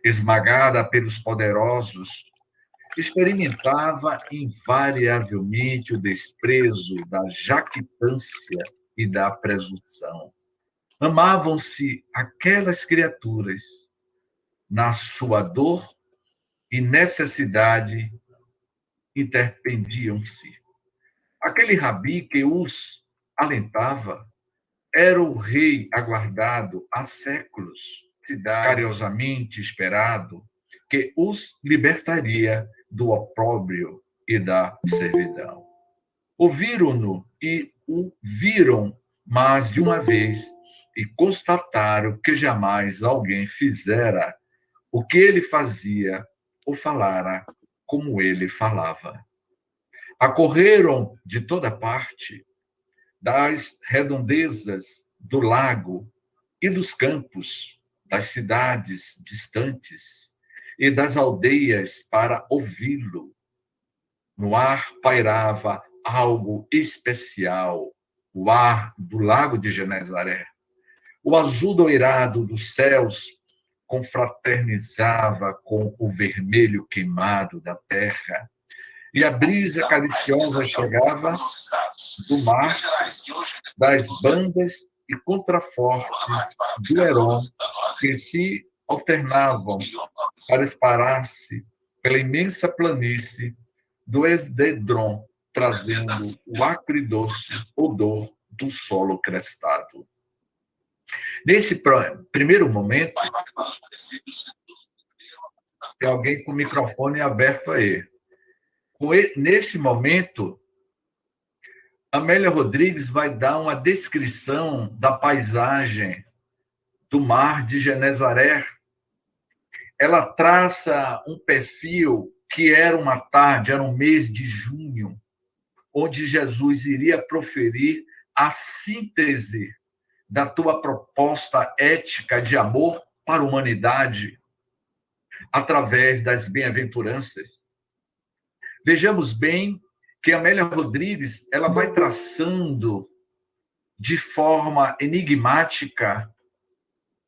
esmagada pelos poderosos, experimentava invariavelmente o desprezo da jactância e da presunção. Amavam-se aquelas criaturas na sua dor e necessidade interpendiam-se. Aquele rabi que os alentava era o rei aguardado há séculos, carinhosamente esperado, que os libertaria do opróbrio e da servidão. Ouviram-no e o viram mais de uma vez e constataram que jamais alguém fizera o que ele fazia ou falara como ele falava. Acorreram de toda parte, das redondezas do lago e dos campos, das cidades distantes e das aldeias para ouvi-lo. No ar pairava algo especial, o ar do lago de Genezaré. O azul doirado dos céus confraternizava com o vermelho queimado da terra, e a brisa cariciosa chegava do mar, das bandas e contrafortes do Heron, que se alternavam para espalhar-se pela imensa planície do Esdedron, trazendo o acridoce odor do solo crestado. Nesse primeiro momento, tem alguém com o microfone aberto aí. Nesse momento, Amélia Rodrigues vai dar uma descrição da paisagem do mar de Genezaré. Ela traça um perfil que era uma tarde, era um mês de junho, onde Jesus iria proferir a síntese da tua proposta ética de amor para a humanidade através das bem-aventuranças. Vejamos bem que Amélia Rodrigues ela vai traçando de forma enigmática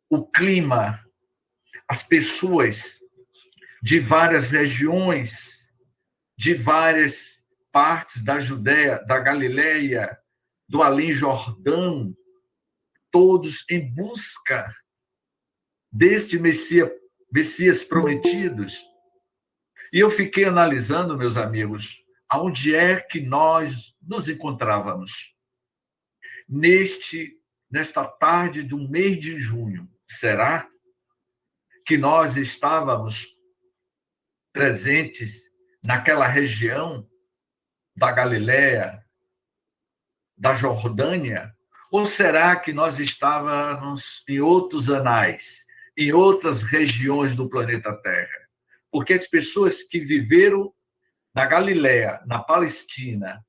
o clima, as pessoas de várias regiões, de várias partes da Judéia, da Galileia, do Além Jordão, todos em busca deste Messias prometidos. E eu fiquei analisando, meus amigos, aonde é que nós nos encontrávamos nesta tarde do mês de junho. Será que nós estávamos presentes naquela região da Galileia, da Jordânia? Ou será que nós estávamos em outros anais, em outras regiões do planeta Terra? Porque as pessoas que viveram na Galileia, na Palestina,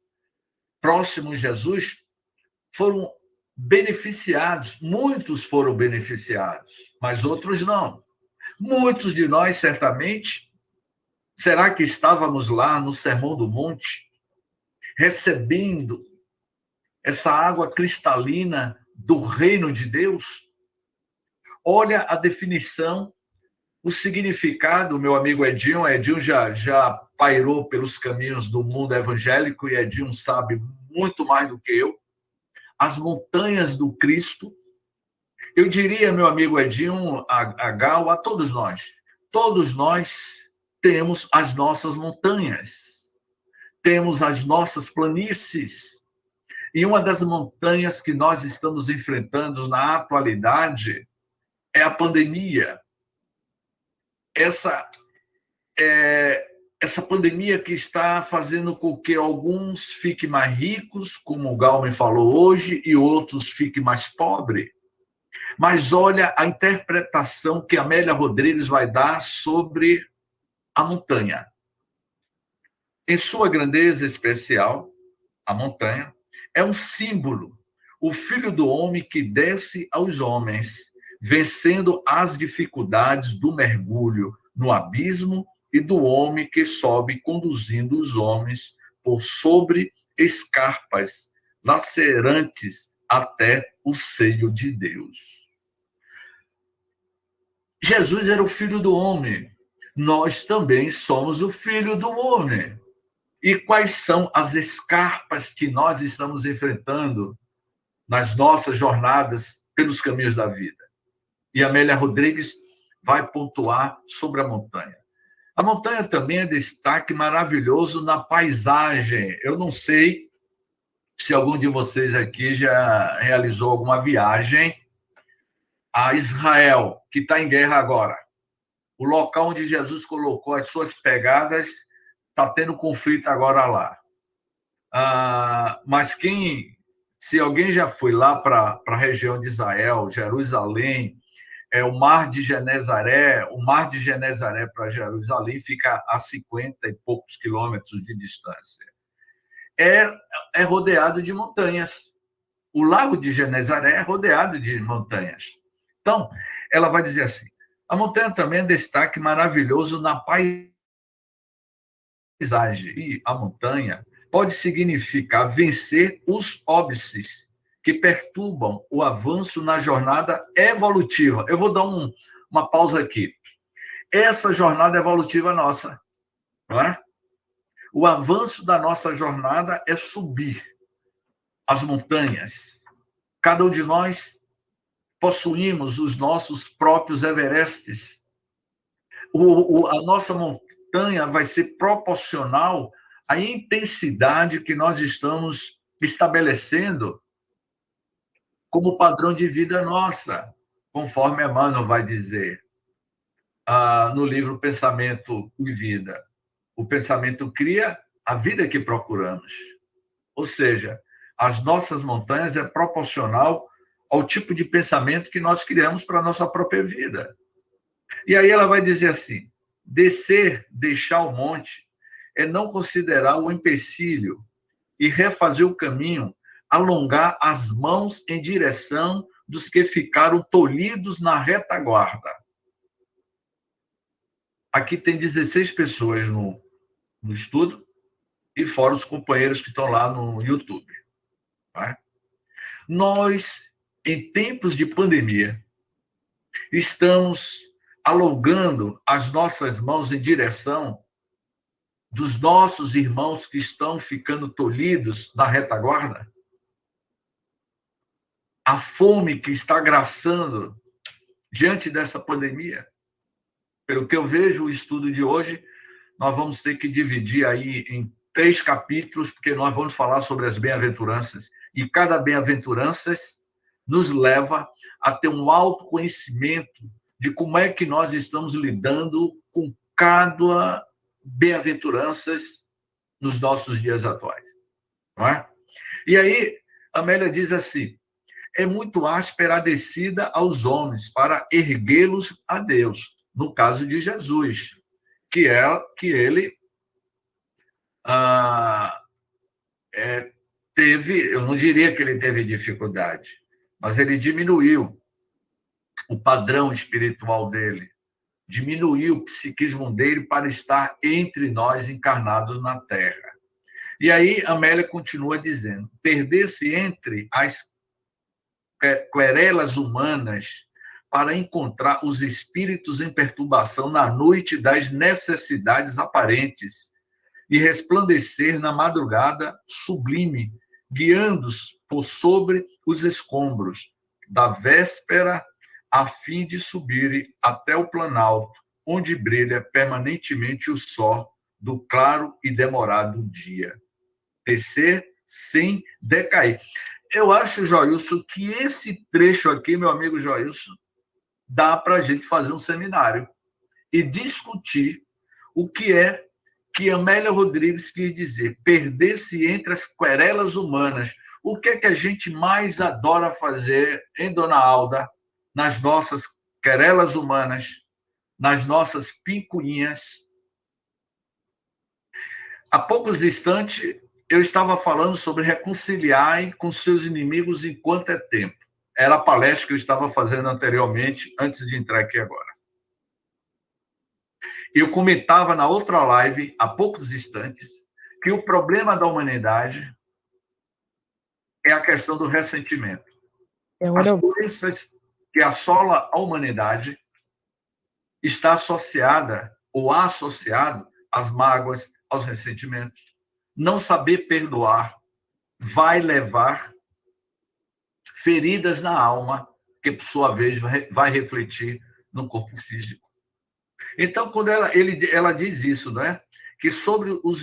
próximo a Jesus, foram beneficiados. Muitos foram beneficiados, mas outros não. Muitos de nós, certamente, será que estávamos lá no Sermão do Monte, recebendo essa água cristalina do reino de Deus? Olha a definição, o significado, meu amigo Edinho. Edinho já pairou pelos caminhos do mundo evangélico e Edinho sabe muito mais do que eu. As montanhas do Cristo. Eu diria, meu amigo Edinho, a Gal, a todos nós temos as nossas montanhas, temos as nossas planícies. E uma das montanhas que nós estamos enfrentando na atualidade é a pandemia. Essa pandemia que está fazendo com que alguns fiquem mais ricos, como o Galmen falou hoje, e outros fiquem mais pobres. Mas olha a interpretação que Amélia Rodrigues vai dar sobre a montanha. Em sua grandeza especial, a montanha é um símbolo, o filho do homem que desce aos homens, vencendo as dificuldades do mergulho no abismo e do homem que sobe conduzindo os homens por sobre escarpas lacerantes até o seio de Deus. Jesus era o filho do homem. Nós também somos o filho do homem. E quais são as escarpas que nós estamos enfrentando nas nossas jornadas pelos caminhos da vida? E Amélia Rodrigues vai pontuar sobre a montanha. A montanha também é destaque maravilhoso na paisagem. Eu não sei se algum de vocês aqui já realizou alguma viagem a Israel, que está em guerra agora. O local onde Jesus colocou as suas pegadas está tendo conflito agora lá. Mas se alguém já foi lá para a região de Israel, Jerusalém, o Mar de Genezaré, para Jerusalém fica a 50 e poucos quilômetros de distância. É rodeado de montanhas. O Lago de Genezaré é rodeado de montanhas. Então, ela vai dizer assim, a montanha também é destaque maravilhoso na paisagem. E a montanha pode significar vencer os óbices que perturbam o avanço na jornada evolutiva. Eu vou dar uma pausa aqui. Essa jornada evolutiva nossa, não é? O avanço da nossa jornada é subir as montanhas. Cada um de nós possuímos os nossos próprios Everestes. A nossa montanha vai ser proporcional à intensidade que nós estamos estabelecendo como padrão de vida nossa, conforme Emmanuel vai dizer no livro Pensamento e Vida. O pensamento cria a vida que procuramos. Ou seja, as nossas montanhas é proporcional ao tipo de pensamento que nós criamos para a nossa própria vida. E aí ela vai dizer assim, deixar o monte, é não considerar o empecilho e refazer o caminho, alongar as mãos em direção dos que ficaram tolhidos na retaguarda. Aqui tem 16 pessoas no estudo, e fora os companheiros que estão lá no YouTube. Tá? Nós, em tempos de pandemia, estamos alongando as nossas mãos em direção dos nossos irmãos que estão ficando tolhidos na retaguarda? A fome que está agraçando diante dessa pandemia? Pelo que eu vejo, o estudo de hoje, nós vamos ter que dividir aí em 3 capítulos, porque nós vamos falar sobre as bem-aventuranças. E cada bem-aventuranças nos leva a ter um autoconhecimento de como é que nós estamos lidando com cada bem-aventuranças nos nossos dias atuais. Não é? E aí, Amélia diz assim, é muito áspera a descida aos homens para erguê-los a Deus. No caso de Jesus, que ele teve, eu não diria que ele teve dificuldade, mas ele diminuiu o padrão espiritual dele, diminuiu o psiquismo dele para estar entre nós encarnados na Terra. E aí Amélia continua dizendo, perder-se entre as querelas humanas para encontrar os espíritos em perturbação na noite das necessidades aparentes e resplandecer na madrugada sublime, guiando-os por sobre os escombros da véspera, a fim de subirem até o planalto, onde brilha permanentemente o sol do claro e demorado dia. Descer sem decair. Eu acho, Joilson, que esse trecho aqui, meu amigo Joilson, dá para a gente fazer um seminário e discutir o que é que Amélia Rodrigues quis dizer, perder-se entre as querelas humanas. O que é que a gente mais adora fazer, hein, dona Alda, nas nossas querelas humanas, nas nossas picuinhas? Há poucos instantes, eu estava falando sobre reconciliar com seus inimigos enquanto é tempo. Era a palestra que eu estava fazendo anteriormente, antes de entrar aqui agora. Eu comentava na outra live, há poucos instantes, que o problema da humanidade é a questão do ressentimento. As doenças que assolam a humanidade está associada ou associado às mágoas, aos ressentimentos. Não saber perdoar vai levar feridas na alma, que, por sua vez, vai refletir no corpo físico. Então, quando ela diz isso, não é? Que sobre os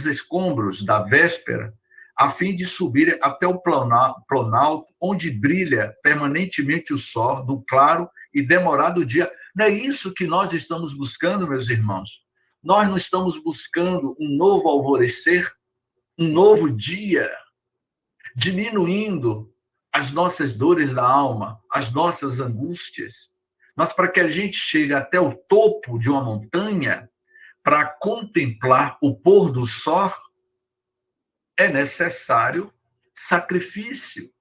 escombros da véspera, a fim de subir até o planalto, onde brilha permanentemente o sol do claro e demorado dia. Não é isso que nós estamos buscando, meus irmãos? Nós não estamos buscando um novo alvorecer, um novo dia, diminuindo as nossas dores da alma, as nossas angústias. Mas para que a gente chegue até o topo de uma montanha, para contemplar o pôr do sol, é necessário sacrifício,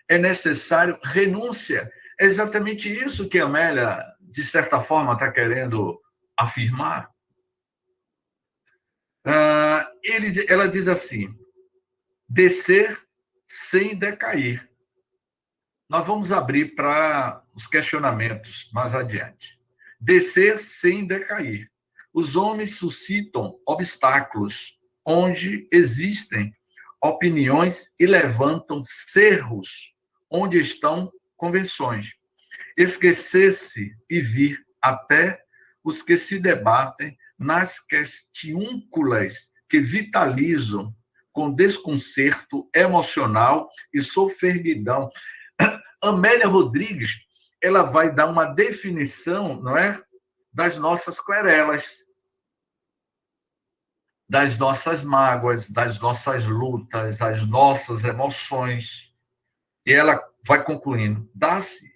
é necessário renúncia. É exatamente isso que a Amélia, de certa forma, está querendo afirmar. Ela diz assim: descer sem decair. Nós vamos abrir para os questionamentos mais adiante. Descer sem decair. Os homens suscitam obstáculos onde existem opiniões e levantam cerros onde estão convenções. Esquecer-se e vir até os que se debatem nas questiúnculas que vitalizam com desconcerto emocional e sofreguidão. Amélia Rodrigues, ela vai dar uma definição, não é, das nossas querelas, das nossas mágoas, das nossas lutas, das nossas emoções. E ela vai concluindo: dá-se,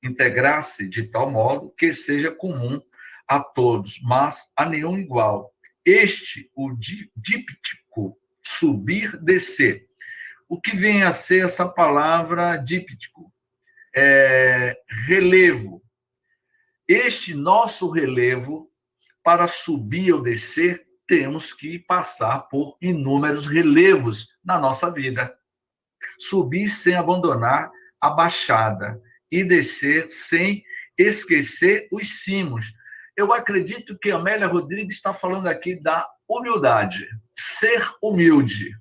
integrar-se de tal modo que seja comum a todos, mas a nenhum igual. Este, o díptico, subir, descer. O que vem a ser essa palavra díptico? Relevo. Este nosso relevo, para subir ou descer, temos que passar por inúmeros relevos na nossa vida. Subir sem abandonar a baixada e descer sem esquecer os cimos. Eu acredito que a Amélia Rodrigues está falando aqui da humildade. Ser humilde.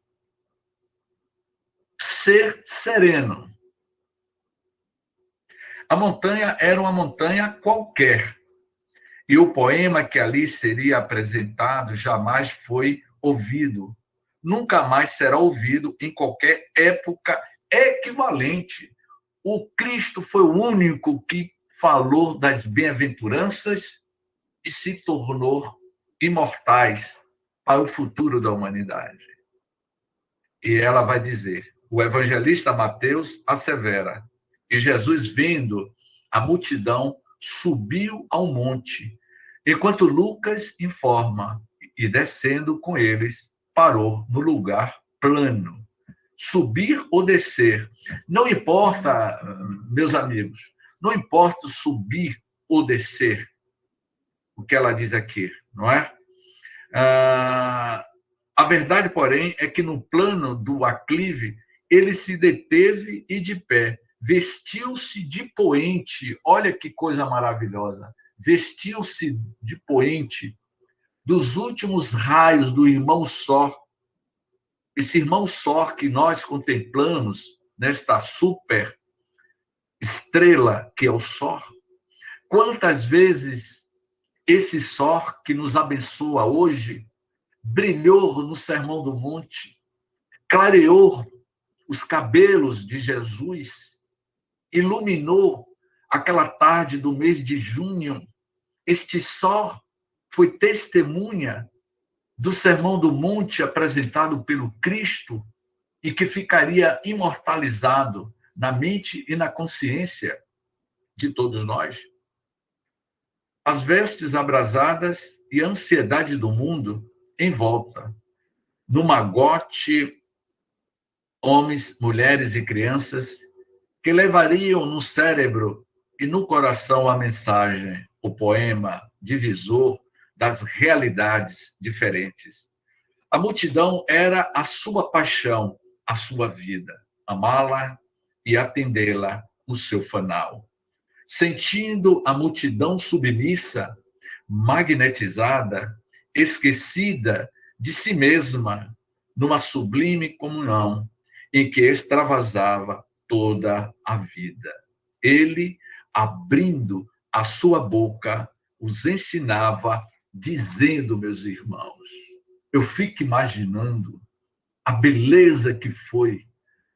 Ser sereno. A montanha era uma montanha qualquer. E o poema que ali seria apresentado jamais foi ouvido. Nunca mais será ouvido em qualquer época equivalente. O Cristo foi o único que falou das bem-aventuranças e se tornou imortais para o futuro da humanidade. E ela vai dizer, o evangelista Mateus assevera, e Jesus, vendo a multidão, subiu ao monte, enquanto Lucas informa, e descendo com eles, parou no lugar plano. Subir ou descer, não importa, meus amigos, não importa subir ou descer, o que ela diz aqui, não é? A verdade, porém, é que no plano do aclive, ele se deteve e de pé, vestiu-se de poente, olha que coisa maravilhosa, vestiu-se de poente dos últimos raios do irmão Sol. Esse irmão Sol que nós contemplamos nesta super estrela que é o Sol. Quantas vezes esse Sol que nos abençoa hoje brilhou no Sermão do Monte, clareou os cabelos de Jesus, iluminou aquela tarde do mês de junho. Este sol foi testemunha do Sermão do Monte apresentado pelo Cristo e que ficaria imortalizado na mente e na consciência de todos nós. As vestes abrasadas e a ansiedade do mundo em volta. No magote, homens, mulheres e crianças que levariam no cérebro e no coração a mensagem, o poema divisor das realidades diferentes. A multidão era a sua paixão, a sua vida, amá-la e atendê-la no seu fanal. Sentindo a multidão submissa, magnetizada, esquecida de si mesma, numa sublime comunhão em que extravasava toda a vida. Ele, abrindo a sua boca, os ensinava, dizendo, meus irmãos, eu fico imaginando a beleza que foi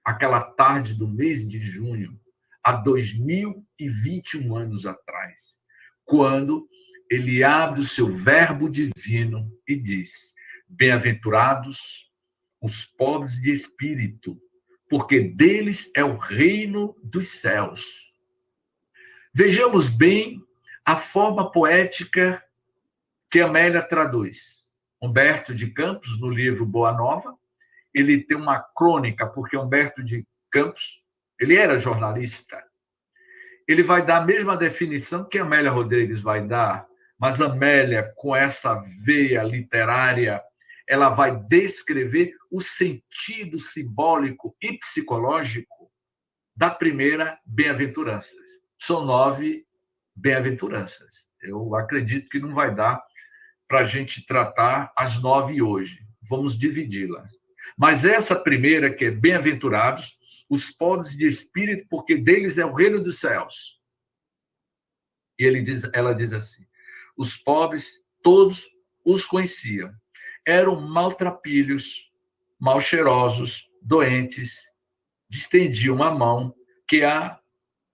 aquela tarde do mês de junho, há 2021 anos atrás, quando ele abre o seu verbo divino e diz: bem-aventurados os pobres de espírito, porque deles é o reino dos céus. Vejamos bem a forma poética que Amélia traduz. Humberto de Campos, no livro Boa Nova, ele tem uma crônica, porque Humberto de Campos, ele era jornalista. Ele vai dar a mesma definição que Amélia Rodrigues vai dar, mas Amélia, com essa veia literária, ela vai descrever o sentido simbólico e psicológico da primeira bem-aventurança. São 9 bem-aventuranças. Eu acredito que não vai dar para a gente tratar as 9 hoje. Vamos dividi-las. Mas essa primeira, que é bem-aventurados, os pobres de espírito, porque deles é o reino dos céus. E ela diz assim, os pobres, todos os conheciam. Eram maltrapilhos, mal cheirosos, doentes, distendiam a mão, que a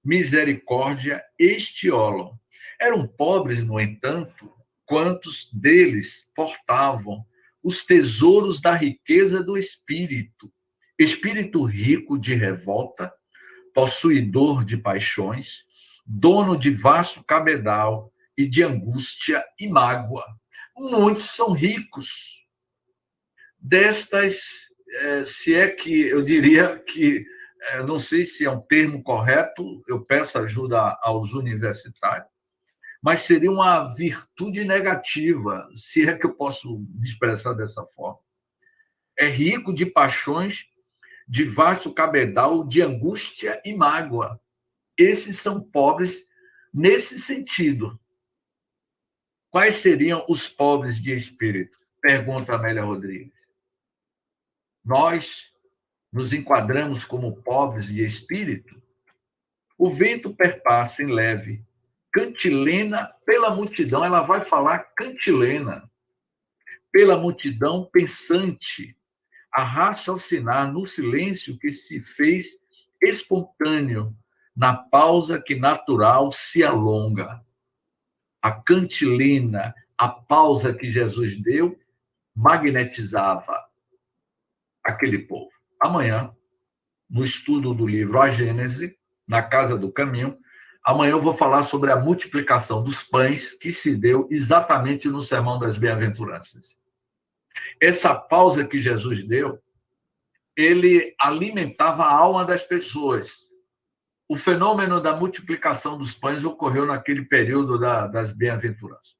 misericórdia estiolam. Eram pobres, no entanto, quantos deles portavam os tesouros da riqueza do espírito, espírito rico de revolta, possuidor de paixões, dono de vasto cabedal e de angústia e mágoa. Muitos são ricos. Destas, se é que eu diria que, não sei se é um termo correto, eu peço ajuda aos universitários, mas seria uma virtude negativa, se é que eu posso me expressar dessa forma. É rico de paixões, de vasto cabedal, de angústia e mágoa. Esses são pobres nesse sentido. Quais seriam os pobres de espírito? Pergunta Amélia Rodrigues. Nós nos enquadramos como pobres de espírito? O vento perpassa em leve, cantilena pela multidão, ela vai falar cantilena, pela multidão pensante, a raciocinar no silêncio que se fez espontâneo, na pausa que natural se alonga. A cantilena, a pausa que Jesus deu, magnetizava aquele povo. Amanhã, no estudo do livro A Gênese, na Casa do Caminho, amanhã eu vou falar sobre a multiplicação dos pães que se deu exatamente no Sermão das Bem-aventuranças. Essa pausa que Jesus deu, ele alimentava a alma das pessoas. O fenômeno da multiplicação dos pães ocorreu naquele período das bem-aventuranças.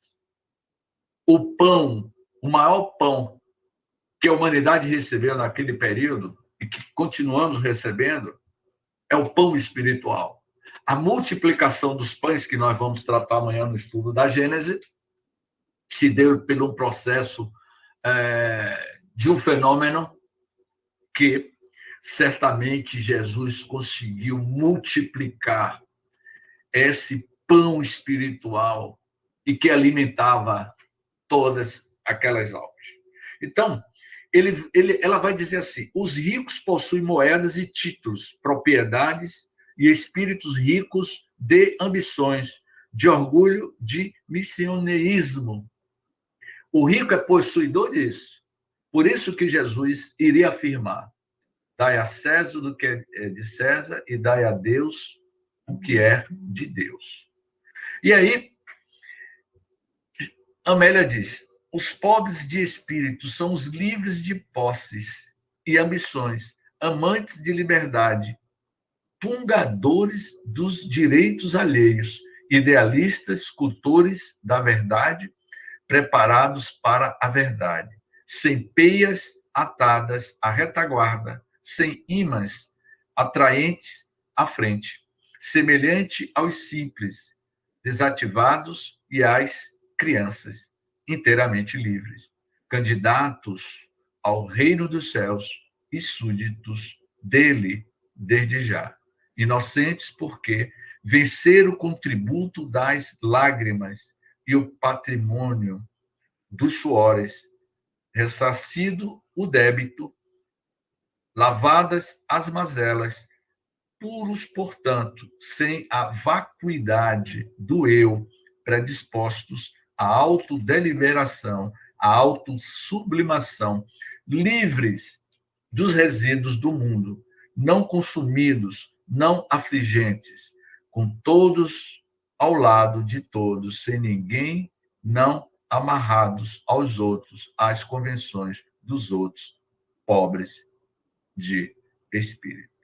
O pão, o maior pão que a humanidade recebeu naquele período, e que continuamos recebendo, é o pão espiritual. A multiplicação dos pães, que nós vamos tratar amanhã no estudo da Gênese, se deu pelo processo de um fenômeno que certamente Jesus conseguiu multiplicar esse pão espiritual e que alimentava todas aquelas almas. Então, ela vai dizer assim, os ricos possuem moedas e títulos, propriedades e espíritos ricos de ambições, de orgulho, de missioneísmo. O rico é possuidor disso. Por isso que Jesus iria afirmar, dai a César o que é de César e dai a Deus o que é de Deus. E aí, Amélia diz, os pobres de espírito são os livres de posses e ambições, amantes de liberdade, pungadores dos direitos alheios, idealistas, cultores da verdade, preparados para a verdade, sem peias atadas à retaguarda, sem ímãs atraentes à frente, semelhante aos simples, desativados e às crianças, inteiramente livres, candidatos ao reino dos céus e súditos dele desde já, inocentes porque venceram o contributo das lágrimas e o patrimônio dos suores, ressarcido o débito, lavadas as mazelas, puros, portanto, sem a vacuidade do eu, predispostos à autodeliberação, à autossublimação, livres dos resíduos do mundo, não consumidos, não afligentes, com todos ao lado de todos, sem ninguém, não amarrados aos outros, às convenções dos outros, pobres de espírito.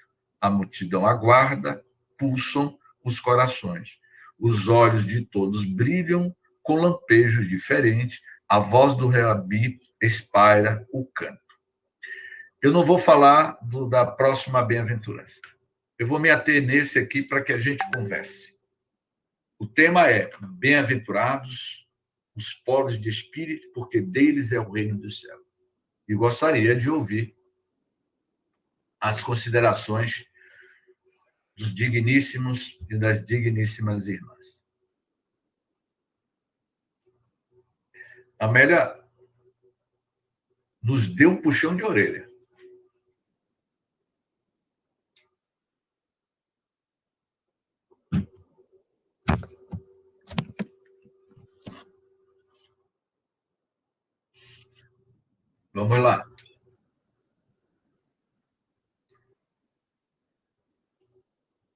A multidão aguarda, pulsam os corações. Os olhos de todos brilham com lampejos diferentes. A voz do Rabi espalha o canto. Eu não vou falar da próxima bem-aventurança. Eu vou me ater nesse aqui para que a gente converse. O tema é bem-aventurados os pobres de espírito, porque deles é o reino do céu. E gostaria de ouvir as considerações dos digníssimos e das digníssimas irmãs. Amélia nos deu um puxão de orelha. Vamos lá.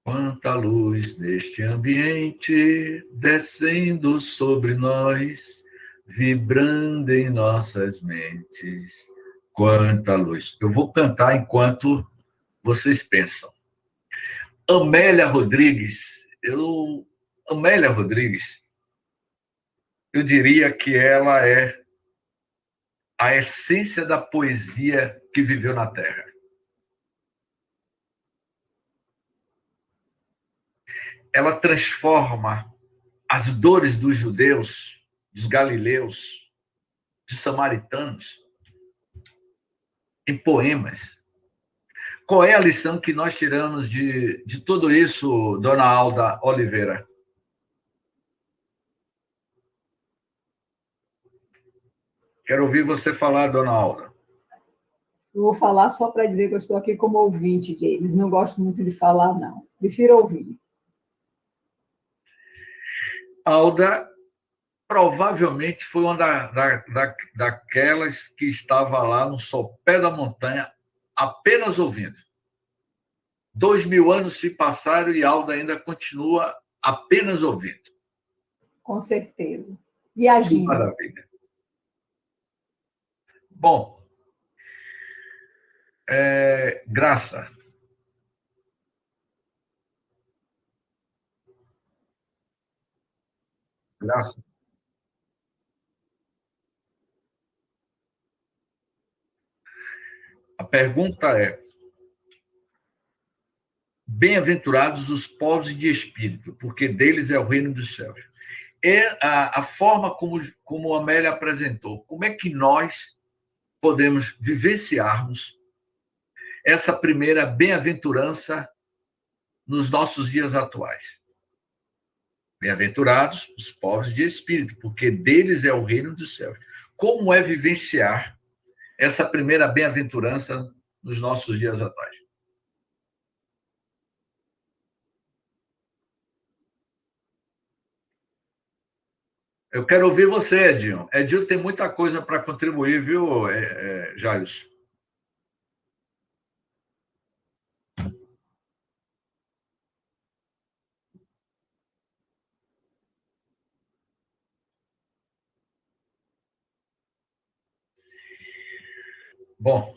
Quanta luz neste ambiente, descendo sobre nós, vibrando em nossas mentes. Quanta luz. Eu vou cantar enquanto vocês pensam. Amélia Rodrigues, eu diria que ela é a essência da poesia que viveu na Terra. Ela transforma as dores dos judeus, dos galileus, dos samaritanos, em poemas. Qual é a lição que nós tiramos de tudo isso, dona Alda Oliveira? Quero ouvir você falar, dona Alda. Eu vou falar só para dizer que eu estou aqui como ouvinte, James. Não gosto muito de falar, não. Prefiro ouvir. Alda provavelmente foi uma daquelas que estava lá no sopé da montanha, apenas ouvindo. 2000 anos se passaram e Alda ainda continua apenas ouvindo. Com certeza. E agindo. Que maravilha. Bom, Graça. Graça. A pergunta é: bem-aventurados os pobres de espírito, porque deles é o reino dos céus. É a forma como a Amélia apresentou. Como é que nós podemos vivenciarmos essa primeira bem-aventurança nos nossos dias atuais? Bem-aventurados os pobres de espírito, porque deles é o reino dos céus. Como é vivenciar essa primeira bem-aventurança nos nossos dias atuais? Eu quero ouvir você, Edinho. Edinho tem muita coisa para contribuir, viu, Jairus? Bom,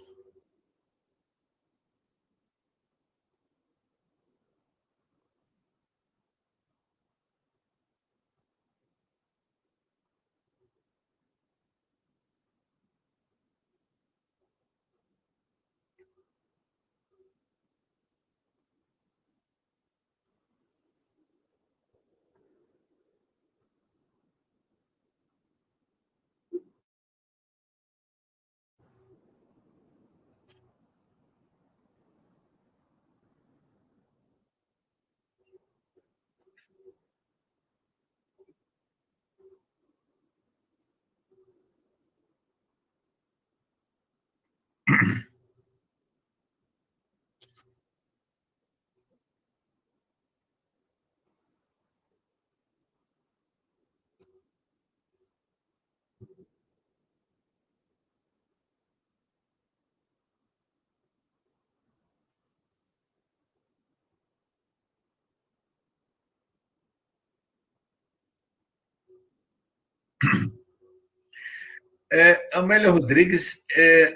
Amélia Rodrigues,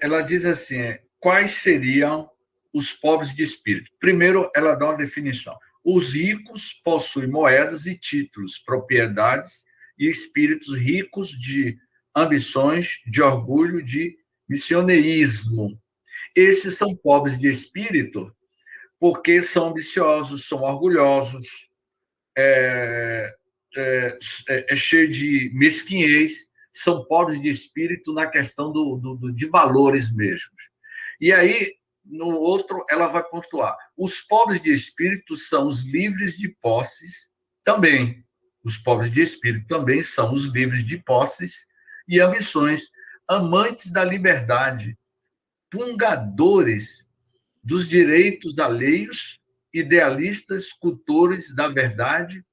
ela diz assim, quais seriam os pobres de espírito? Primeiro, ela dá uma definição. Os ricos possuem moedas e títulos, propriedades e espíritos ricos de ambições, de orgulho, de missionerismo. Esses são pobres de espírito porque são ambiciosos, são orgulhosos, é, cheio de mesquinhez, são pobres de espírito na questão de valores mesmos. E aí, no outro, ela vai pontuar. Os pobres de espírito são os livres de posses também. Os pobres de espírito também são os livres de posses e ambições, amantes da liberdade, pungadores dos direitos alheios, idealistas, cultores da verdade,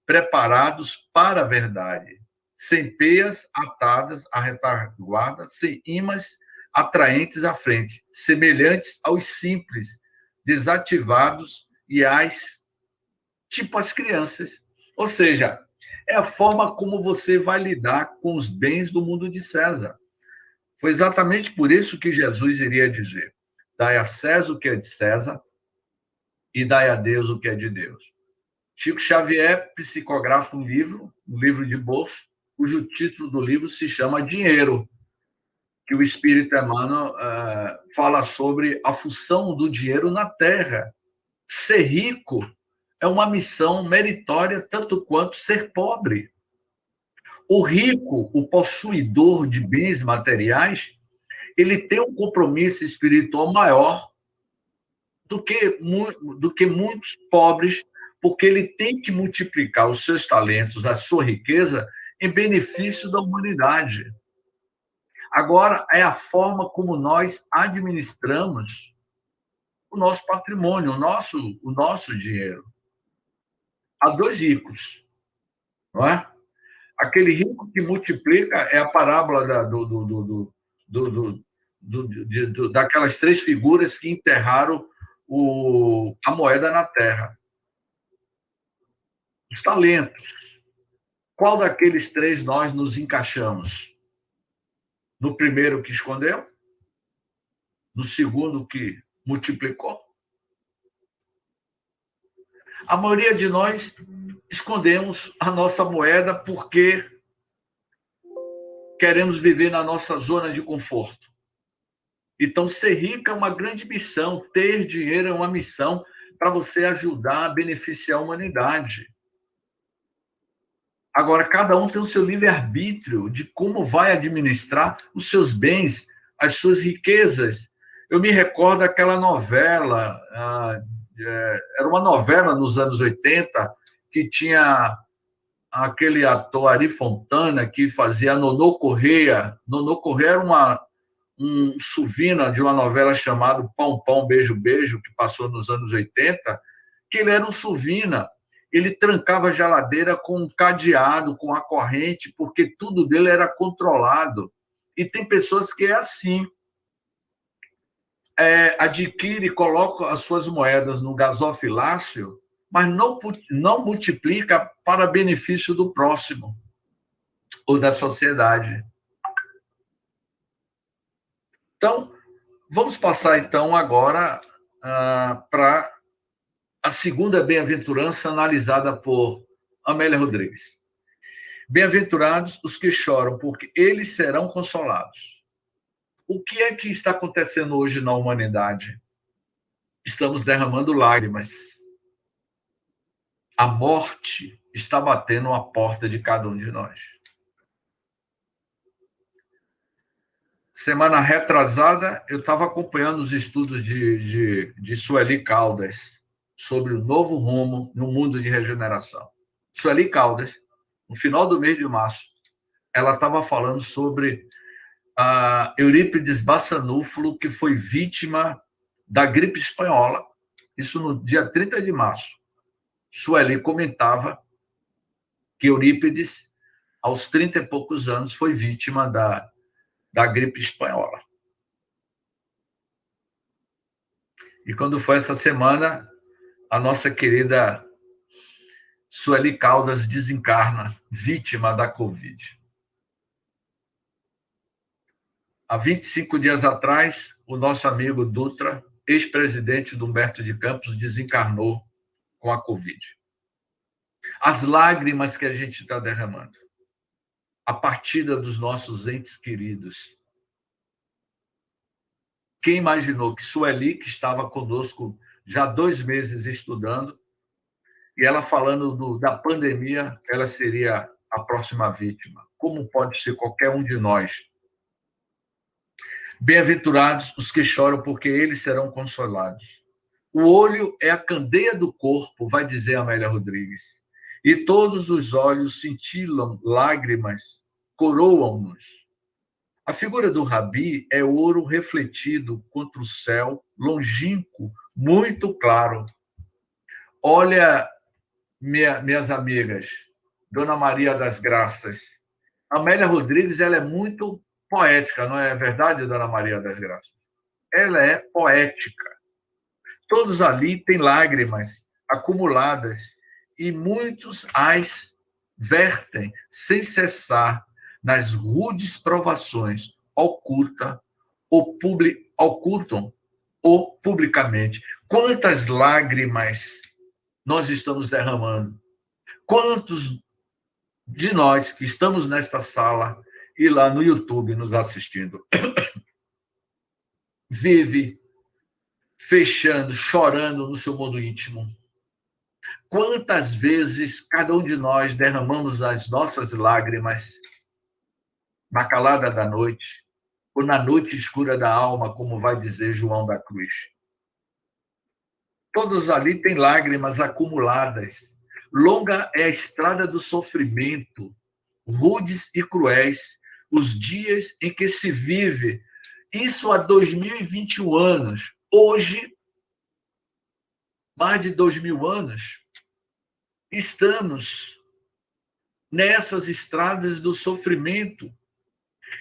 preparados para a verdade, sem peias atadas à retaguarda, sem imãs atraentes à frente, semelhantes aos simples, desativados e tipo as crianças. Ou seja, é a forma como você vai lidar com os bens do mundo de César. Foi exatamente por isso que Jesus iria dizer: dai a César o que é de César e dai a Deus o que é de Deus. Chico Xavier psicografa um livro de bolso, cujo título do livro se chama Dinheiro, que o Espírito Emmanuel fala sobre a função do dinheiro na Terra. Ser rico é uma missão meritória tanto quanto ser pobre. O rico, o possuidor de bens materiais, ele tem um compromisso espiritual maior do que muitos pobres, porque ele tem que multiplicar os seus talentos, a sua riqueza, em benefício da humanidade. Agora, é a forma como nós administramos o nosso patrimônio, o nosso dinheiro. Há dois ricos, não é? Aquele rico que multiplica é a parábola daquelas três figuras que enterraram a moeda na terra. Os talentos. Qual daqueles três nós nos encaixamos? No primeiro que escondeu? No segundo que multiplicou? A maioria de nós escondemos a nossa moeda porque queremos viver na nossa zona de conforto. Então, ser rico é uma grande missão, ter dinheiro é uma missão para você ajudar a beneficiar a humanidade. Agora, cada um tem o seu livre-arbítrio de como vai administrar os seus bens, as suas riquezas. Eu me recordo daquela novela, era uma novela nos anos 80, que tinha aquele ator Ari Fontana, que fazia Nonô Correia. Nonô Correia era um suvina de uma novela chamada Pão, Pão, Beijo, Beijo, que passou nos anos 80, que ele era um suvina. Ele trancava a geladeira com um cadeado, com a corrente, porque tudo dele era controlado. E tem pessoas que é assim. Adquire e coloca as suas moedas no gasofilácio, mas não multiplica para benefício do próximo ou da sociedade. Então, vamos passar, então, agora para a segunda bem-aventurança analisada por Amélia Rodrigues. Bem-aventurados os que choram, porque eles serão consolados. O que é que está acontecendo hoje na humanidade? Estamos derramando lágrimas. A morte está batendo a porta de cada um de nós. Semana retrasada, eu estava acompanhando os estudos de Sueli Caldas sobre o novo rumo no mundo de regeneração. Sueli Caldas, no final do mês de março, ela estava falando sobre Eurípides Bassanúfalo, que foi vítima da gripe espanhola, isso no dia 30 de março. Sueli comentava que Eurípides, aos 30 e poucos anos, foi vítima da gripe espanhola. E quando foi essa semana, a nossa querida Sueli Caldas desencarna, vítima da Covid. Há 25 dias atrás, o nosso amigo Dutra, ex-presidente do Humberto de Campos, desencarnou com a Covid. As lágrimas que a gente está derramando, a partida dos nossos entes queridos. Quem imaginou que Sueli, que estava conosco já há 2 meses estudando, e ela falando da pandemia, ela seria a próxima vítima. Como pode ser qualquer um de nós? Bem-aventurados os que choram, porque eles serão consolados. O olho é a candeia do corpo, vai dizer Amélia Rodrigues. E todos os olhos cintilam, lágrimas coroam-nos. A figura do Rabi é ouro refletido contra o céu, longínquo, muito claro. Olha, minhas amigas, Dona Maria das Graças, Amélia Rodrigues, ela é muito poética, não é verdade, Dona Maria das Graças? Ela é poética. Todos ali têm lágrimas acumuladas e muitos as vertem sem cessar nas rudes provações, ocultam ou publicamente. Quantas lágrimas nós estamos derramando? Quantos de nós que estamos nesta sala e lá no YouTube nos assistindo vive fechando, chorando no seu mundo íntimo? Quantas vezes cada um de nós derramamos as nossas lágrimas na calada da noite, ou na noite escura da alma, como vai dizer João da Cruz? Todos ali têm lágrimas acumuladas. Longa é a estrada do sofrimento, rudes e cruéis, os dias em que se vive. Isso há 2021 anos. Hoje, mais de 2000 anos, estamos nessas estradas do sofrimento.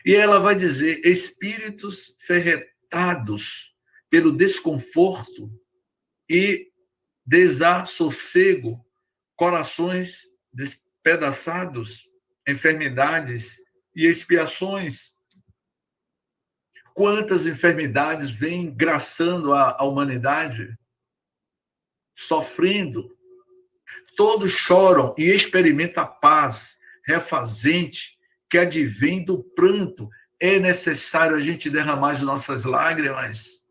E ela vai dizer: espíritos ferretados pelo desconforto e desassossego, corações despedaçados, enfermidades e expiações. Quantas enfermidades vêm graçando a humanidade, sofrendo. Todos choram e experimentam a paz refazente que advém do pranto. É necessário a gente derramar as nossas lágrimas.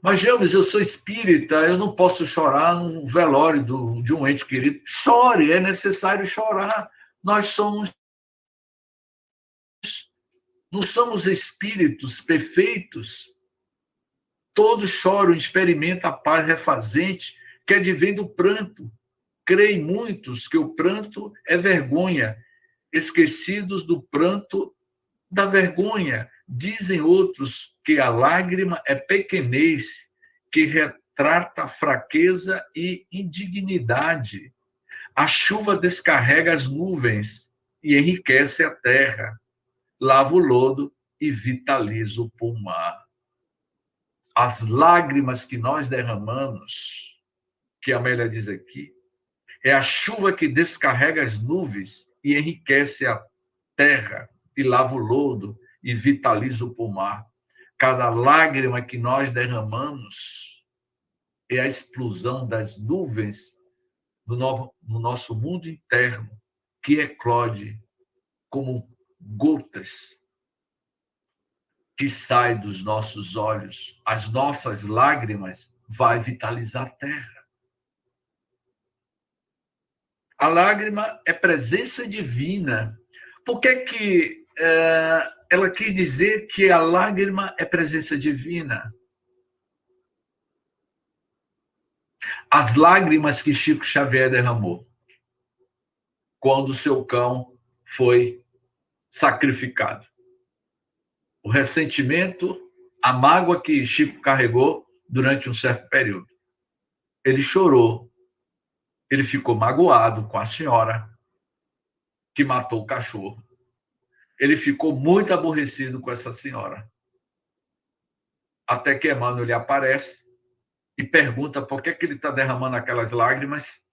Mas, James, eu sou espírita, eu não posso chorar no velório de um ente querido. Chore, é necessário chorar. Nós não somos espíritos perfeitos. Todos choram, experimentam a paz refazente que advém do pranto. Creem muitos que o pranto é vergonha, esquecidos do pranto da vergonha. Dizem outros que a lágrima é pequenez, que retrata fraqueza e indignidade. A chuva descarrega as nuvens e enriquece a terra, lava o lodo e vitaliza o pomar. As lágrimas que nós derramamos, que a Amélia diz aqui, é a chuva que descarrega as nuvens e enriquece a terra, e lava o lodo e vitaliza o pomar. Cada lágrima que nós derramamos é a explosão das nuvens no nosso mundo interno, que eclode como gotas que saem dos nossos olhos. As nossas lágrimas vai vitalizar a terra. A lágrima é presença divina. Por que ela quis dizer que a lágrima é presença divina? As lágrimas que Chico Xavier derramou quando seu cão foi sacrificado. O ressentimento, a mágoa que Chico carregou durante um certo período. Ele chorou. Ele ficou magoado com a senhora que matou o cachorro. Ele ficou muito aborrecido com essa senhora. Até que Emmanuel lhe aparece e pergunta por que ele está derramando aquelas lágrimas.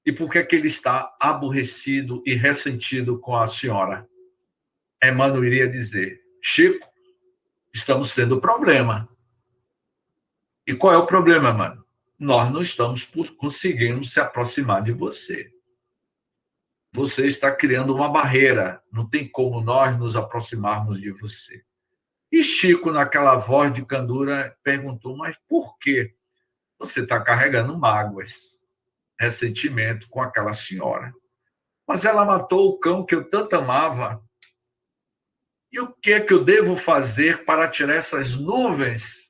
E por que que ele está aborrecido e ressentido com a senhora? Emmanuel iria dizer: Chico, estamos tendo problema. E qual é o problema, mano? Nós não estamos conseguindo se aproximar de você. Você está criando uma barreira. Não tem como nós nos aproximarmos de você. E Chico, naquela voz de candura, perguntou: mas por quê? Você está carregando mágoas, ressentimento com aquela senhora. Mas ela matou o cão que eu tanto amava. E o que é que eu devo fazer para tirar essas nuvens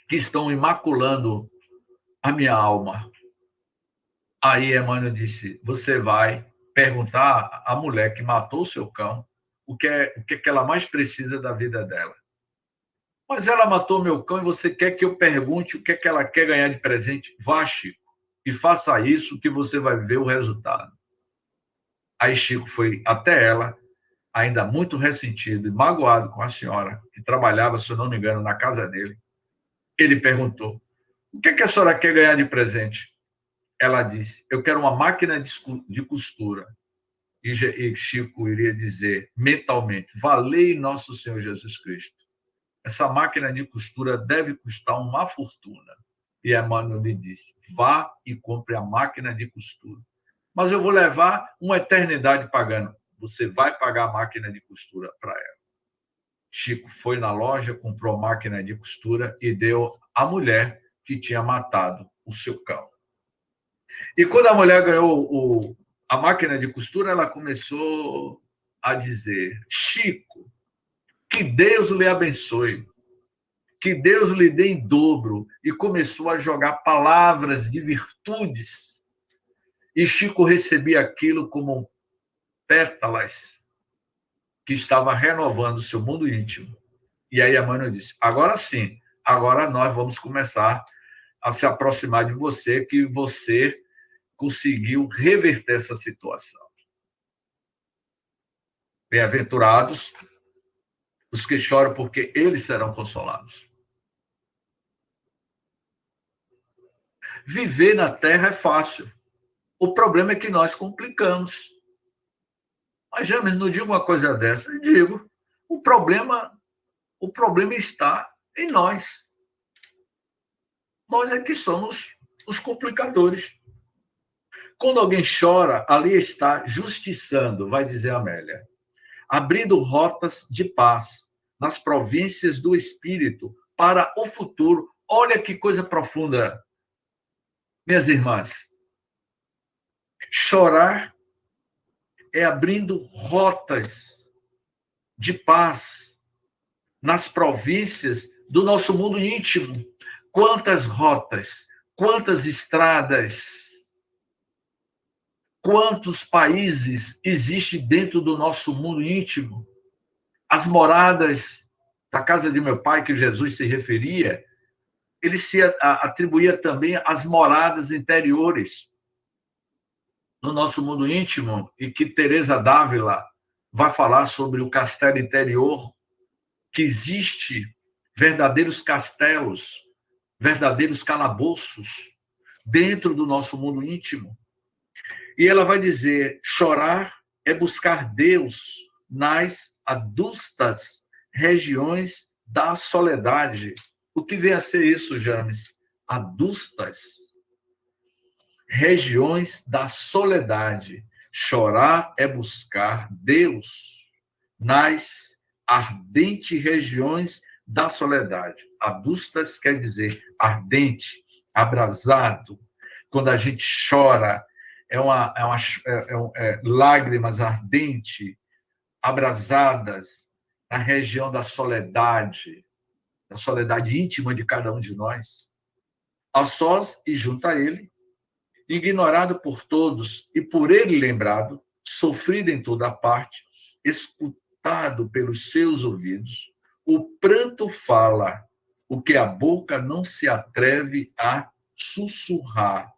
que estão imaculando a minha alma? Aí Emmanuel disse: você vai perguntar à mulher que matou o seu cão o que é que ela mais precisa da vida dela. Mas ela matou meu cão e você quer que eu pergunte o que é que ela quer ganhar de presente? Vá, Chico, e faça isso que você vai ver o resultado. Aí Chico foi até ela, ainda muito ressentido e magoado com a senhora, que trabalhava, se eu não me engano, na casa dele. Ele perguntou: o que é que a senhora quer ganhar de presente? Ela disse: eu quero uma máquina de costura. E Chico iria dizer mentalmente: valei nosso Senhor Jesus Cristo. Essa máquina de costura deve custar uma fortuna. E Emmanuel lhe disse: vá e compre a máquina de costura. Mas eu vou levar uma eternidade pagando. Você vai pagar a máquina de costura para ela. Chico foi na loja, comprou a máquina de costura e deu à mulher que tinha matado o seu cão. E quando a mulher ganhou a máquina de costura, ela começou a dizer: Chico, que Deus lhe abençoe, que Deus lhe dê em dobro. E começou a jogar palavras de virtudes. E Chico recebia aquilo como pétalas que estava renovando o seu mundo íntimo. E aí a Emmanuel disse: agora sim, agora nós vamos começar a se aproximar de você, que você conseguiu reverter essa situação. Bem-aventurados os que choram, porque eles serão consolados. Viver na Terra é fácil. O problema é que nós complicamos. Mas, James, não digo uma coisa dessa. Eu digo, o problema está em nós. Nós é que somos os complicadores. Quando alguém chora, ali está justiçando, vai dizer a Amélia, abrindo rotas de paz nas províncias do espírito para o futuro. Olha que coisa profunda, minhas irmãs. Chorar é abrindo rotas de paz nas províncias do nosso mundo íntimo. Quantas rotas, quantas estradas, quantos países existem dentro do nosso mundo íntimo? As moradas da casa de meu pai, que Jesus se referia, ele se atribuía também às moradas interiores no nosso mundo íntimo, e que Teresa d'Ávila vai falar sobre o castelo interior, que existe verdadeiros castelos, verdadeiros calabouços dentro do nosso mundo íntimo. E ela vai dizer: chorar é buscar Deus nas adustas regiões da soledade. O que vem a ser isso, James? Adustas regiões da soledade. Chorar é buscar Deus nas ardentes regiões da soledade. Adustas quer dizer ardente, abrasado. Quando a gente chora, lágrimas ardentes, abrasadas na região da soledade íntima de cada um de nós. A sós e junto a ele, ignorado por todos e por ele lembrado, sofrido em toda parte, escutado pelos seus ouvidos, o pranto fala o que a boca não se atreve a sussurrar.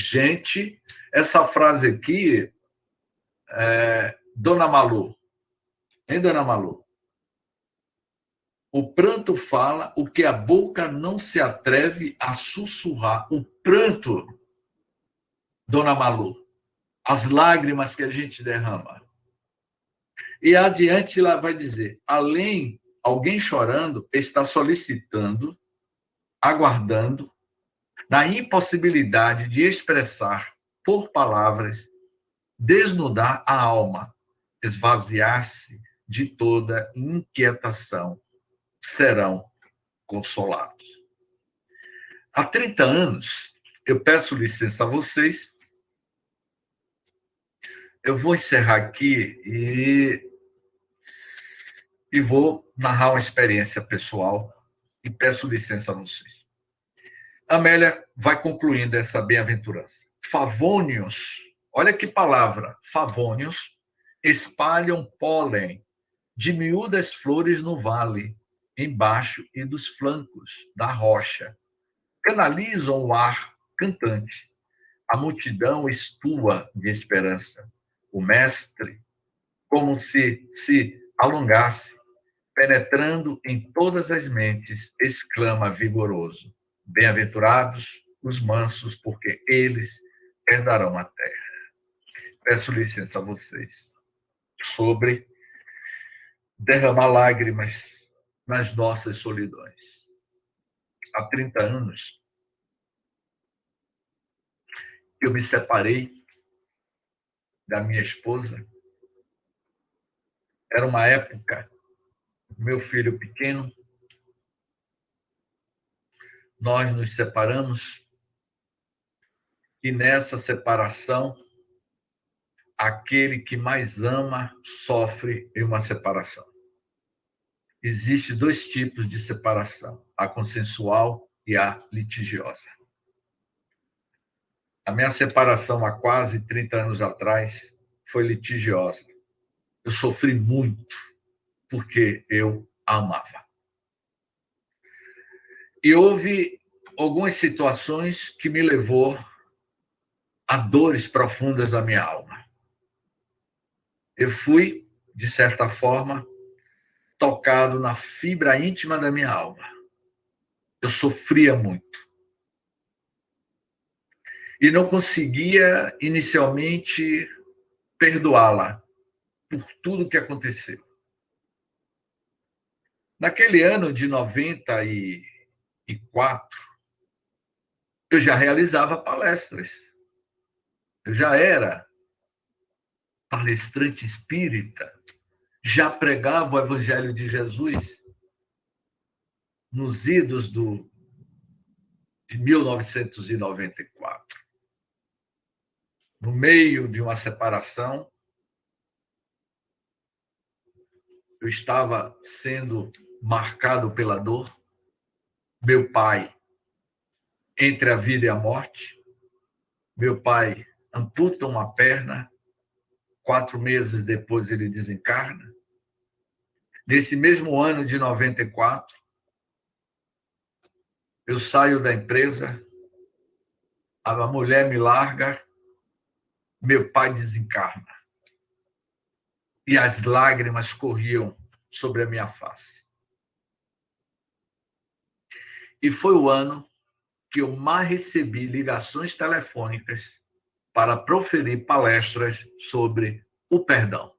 Gente, essa frase aqui, Dona Malu, hein, Dona Malu? O pranto fala o que a boca não se atreve a sussurrar. O pranto Dona Malu, as lágrimas que a gente derrama. E adiante ela vai dizer, além, alguém chorando está solicitando, aguardando, na impossibilidade de expressar por palavras, desnudar a alma, esvaziar-se de toda inquietação, serão consolados. Há 30 anos, eu peço licença a vocês, eu vou encerrar aqui e vou narrar uma experiência pessoal e peço licença a vocês. Amélia vai concluindo essa bem-aventurança. Favônios, olha que palavra, favônios, espalham pólen de miúdas flores no vale, embaixo e dos flancos da rocha. Canalizam o ar cantante. A multidão estua de esperança. O mestre, como se alongasse, penetrando em todas as mentes, exclama vigoroso: bem-aventurados os mansos, porque eles herdarão a terra. Peço licença a vocês sobre derramar lágrimas nas nossas solidões. Há 30 anos, eu me separei da minha esposa. Era uma época, meu filho pequeno, nós nos separamos e nessa separação, aquele que mais ama sofre em uma separação. Existem dois tipos de separação, a consensual e a litigiosa. A minha separação há quase 30 anos atrás foi litigiosa. Eu sofri muito porque eu a amava. E houve algumas situações que me levou a dores profundas da minha alma. Eu fui, de certa forma, tocado na fibra íntima da minha alma. Eu sofria muito. E não conseguia, inicialmente, perdoá-la por tudo que aconteceu. Naquele ano de 94, eu já realizava palestras. Eu já era palestrante espírita, já pregava o Evangelho de Jesus nos idos de 1994. No meio de uma separação, eu estava sendo marcado pela dor. Meu pai, entre a vida e a morte, meu pai amputa uma perna, 4 meses depois ele desencarna. Nesse mesmo ano de 94, eu saio da empresa, a mulher me larga, meu pai desencarna. E as lágrimas corriam sobre a minha face. E foi o ano que eu mais recebi ligações telefônicas para proferir palestras sobre o perdão.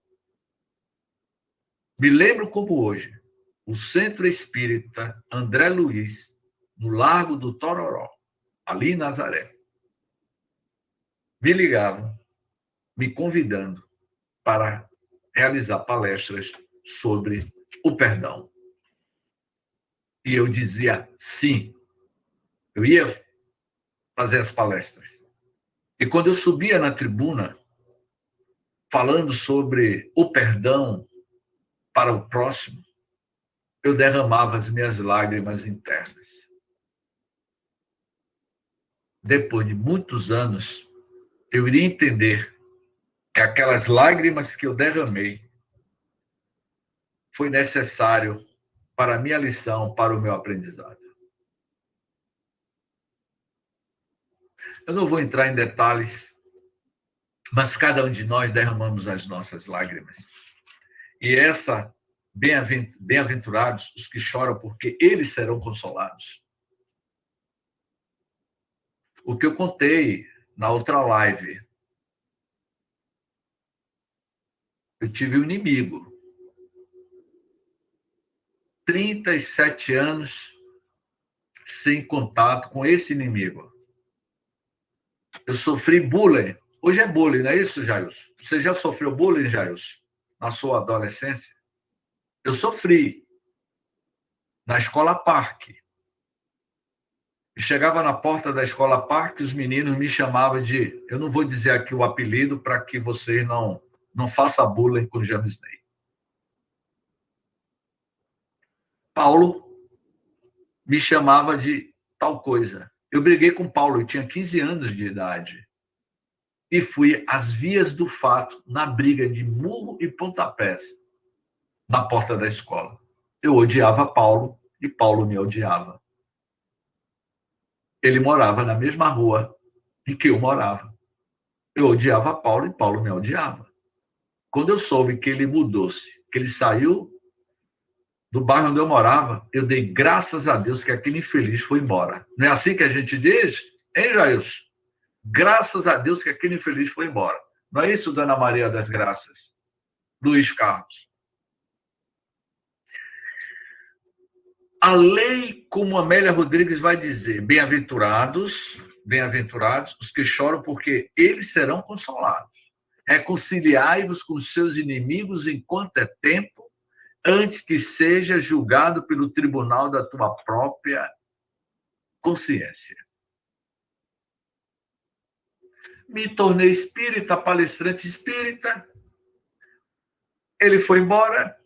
Me lembro como hoje, o Centro Espírita André Luiz, no Largo do Tororó, ali em Nazaré, me ligavam, me convidando para realizar palestras sobre o perdão. E eu dizia sim, eu ia fazer as palestras. E quando eu subia na tribuna, falando sobre o perdão para o próximo, eu derramava as minhas lágrimas internas. Depois de muitos anos, eu iria entender que aquelas lágrimas que eu derramei foi necessário para a minha lição, para o meu aprendizado. Eu não vou entrar em detalhes, mas cada um de nós derramamos as nossas lágrimas. E essa, bem-aventurados os que choram, porque eles serão consolados. O que eu contei na outra live. Eu tive um inimigo. 37 anos sem contato com esse inimigo. Eu sofri bullying. Hoje é bullying, não é isso, Jailson? Você já sofreu bullying, Jailson, na sua adolescência? Eu sofri na escola Parque. Chegava na porta da escola Parque, os meninos me chamavam de... Eu não vou dizer aqui o apelido para que vocês não façam bullying com James Ney. Paulo me chamava de tal coisa. Eu briguei com Paulo, eu tinha 15 anos de idade. E fui às vias do fato, na briga de murro e pontapés, na porta da escola. Eu odiava Paulo e Paulo me odiava. Ele morava na mesma rua em que eu morava. Eu odiava Paulo e Paulo me odiava. Quando eu soube que ele mudou-se, que ele saiu do bairro onde eu morava, eu dei graças a Deus que aquele infeliz foi embora. Não é assim que a gente diz? Hein, Jailson? Graças a Deus que aquele infeliz foi embora. Não é isso, Dona Maria das Graças? Luiz Carlos. A lei, como Amélia Rodrigues vai dizer, bem-aventurados os que choram, porque eles serão consolados. Reconciliai-vos com os seus inimigos enquanto é tempo, antes que seja julgado pelo tribunal da tua própria consciência. Me tornei espírita, palestrante espírita. Ele foi embora.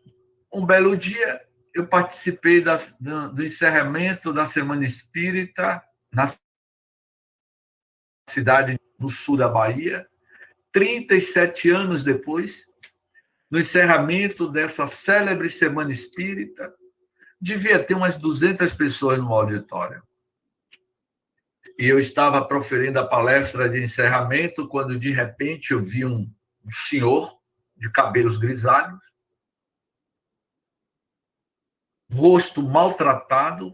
Um belo dia, eu participei do encerramento da Semana Espírita na cidade no sul da Bahia. 37 anos depois, no encerramento dessa célebre Semana Espírita, devia ter umas 200 pessoas no auditório. E eu estava proferindo a palestra de encerramento quando, de repente, eu vi um senhor de cabelos grisalhos, rosto maltratado,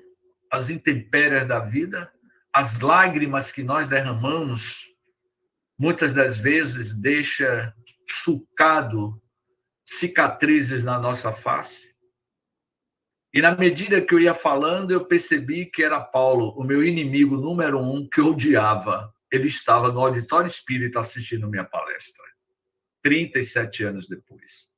as intempéries da vida, as lágrimas que nós derramamos, muitas das vezes deixa sulcado cicatrizes na nossa face. E na medida que eu ia falando, eu percebi que era Paulo, o meu inimigo número 1, que eu odiava. Ele estava no auditório espírita assistindo minha palestra, 37 anos depois.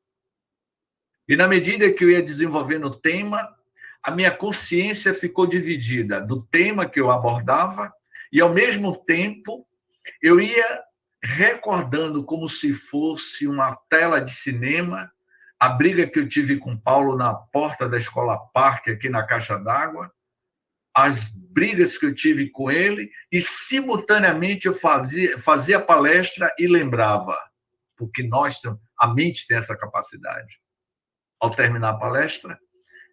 E na medida que eu ia desenvolvendo o tema, a minha consciência ficou dividida do tema que eu abordava e, ao mesmo tempo, eu ia recordando como se fosse uma tela de cinema a briga que eu tive com Paulo na porta da escola Parque, aqui na Caixa d'Água, as brigas que eu tive com ele, e simultaneamente eu fazia palestra e lembrava, porque a mente tem essa capacidade. Ao terminar a palestra,